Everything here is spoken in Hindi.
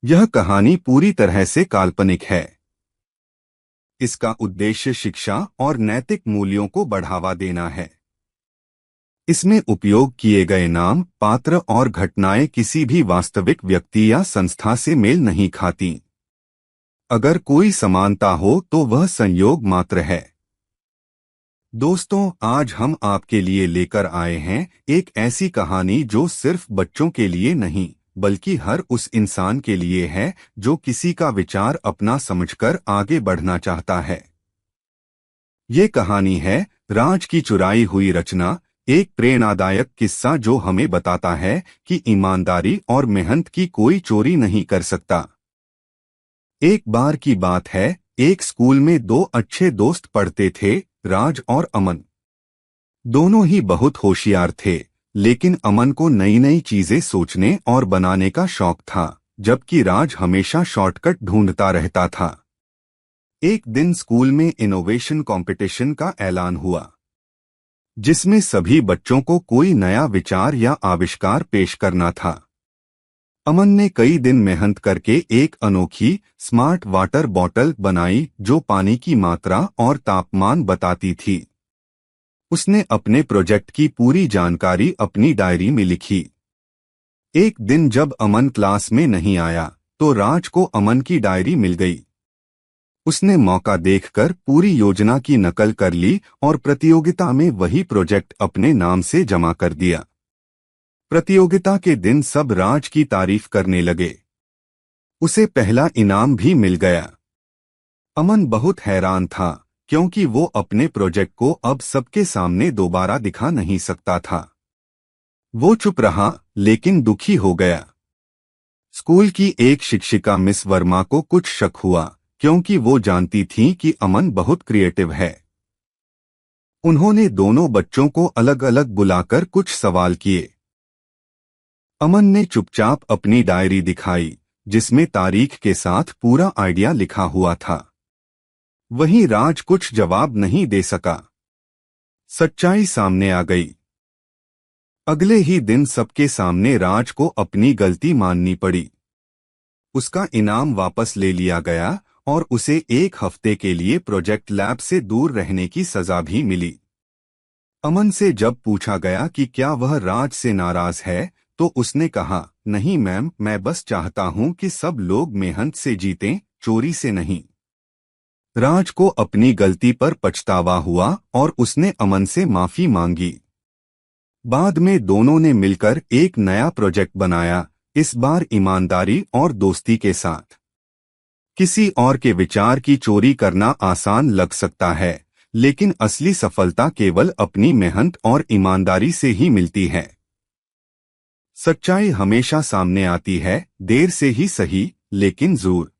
यह कहानी पूरी तरह से काल्पनिक है। इसका उद्देश्य शिक्षा और नैतिक मूल्यों को बढ़ावा देना है। इसमें उपयोग किए गए नाम, पात्र और घटनाएं किसी भी वास्तविक व्यक्ति या संस्था से मेल नहीं खाती। अगर कोई समानता हो तो वह संयोग मात्र है। दोस्तों, आज हम आपके लिए लेकर आए हैं एक ऐसी कहानी जो सिर्फ बच्चों के लिए नहीं बल्कि हर उस इंसान के लिए है जो किसी का विचार अपना समझकर आगे बढ़ना चाहता है। ये कहानी है राज की चुराई हुई रचना, एक प्रेरणादायक किस्सा जो हमें बताता है कि ईमानदारी और मेहनत की कोई चोरी नहीं कर सकता। एक बार की बात है, एक स्कूल में दो अच्छे दोस्त पढ़ते थे, राज और अमन। दोनों ही बहुत होशियार थे, लेकिन अमन को नई नई चीजें सोचने और बनाने का शौक था, जबकि राज हमेशा शॉर्टकट ढूंढता रहता था। एक दिन स्कूल में इनोवेशन कंपटीशन का ऐलान हुआ, जिसमें सभी बच्चों को कोई नया विचार या आविष्कार पेश करना था। अमन ने कई दिन मेहनत करके एक अनोखी स्मार्ट वाटर बॉटल बनाई जो पानी की मात्रा और तापमान बताती थी। उसने अपने प्रोजेक्ट की पूरी जानकारी अपनी डायरी में लिखी। एक दिन जब अमन क्लास में नहीं आया तो राज को अमन की डायरी मिल गई। उसने मौका देखकर पूरी योजना की नकल कर ली और प्रतियोगिता में वही प्रोजेक्ट अपने नाम से जमा कर दिया। प्रतियोगिता के दिन सब राज की तारीफ करने लगे। उसे पहला इनाम भी मिल गया। अमन बहुत हैरान था, क्योंकि वो अपने प्रोजेक्ट को अब सबके सामने दोबारा दिखा नहीं सकता था। वो चुप रहा, लेकिन दुखी हो गया। स्कूल की एक शिक्षिका मिस वर्मा को कुछ शक हुआ, क्योंकि वो जानती थीं कि अमन बहुत क्रिएटिव है। उन्होंने दोनों बच्चों को अलग अलग बुलाकर कुछ सवाल किए। अमन ने चुपचाप अपनी डायरी दिखाई, जिसमें तारीख के साथ पूरा आइडिया लिखा हुआ था। वहीं राज कुछ जवाब नहीं दे सका। सच्चाई सामने आ गई। अगले ही दिन सबके सामने राज को अपनी गलती माननी पड़ी। उसका इनाम वापस ले लिया गया और उसे एक हफ्ते के लिए प्रोजेक्ट लैब से दूर रहने की सजा भी मिली। अमन से जब पूछा गया कि क्या वह राज से नाराज है, तो उसने कहा, नहीं मैम, मैं बस चाहता हूं कि सब लोग मेहनत से जीतें, चोरी से नहीं। राज को अपनी गलती पर पछतावा हुआ और उसने अमन से माफी मांगी। बाद में दोनों ने मिलकर एक नया प्रोजेक्ट बनाया, इस बार ईमानदारी और दोस्ती के साथ। किसी और के विचार की चोरी करना आसान लग सकता है, लेकिन असली सफलता केवल अपनी मेहनत और ईमानदारी से ही मिलती है। सच्चाई हमेशा सामने आती है, देर से ही सही, लेकिन जरूर।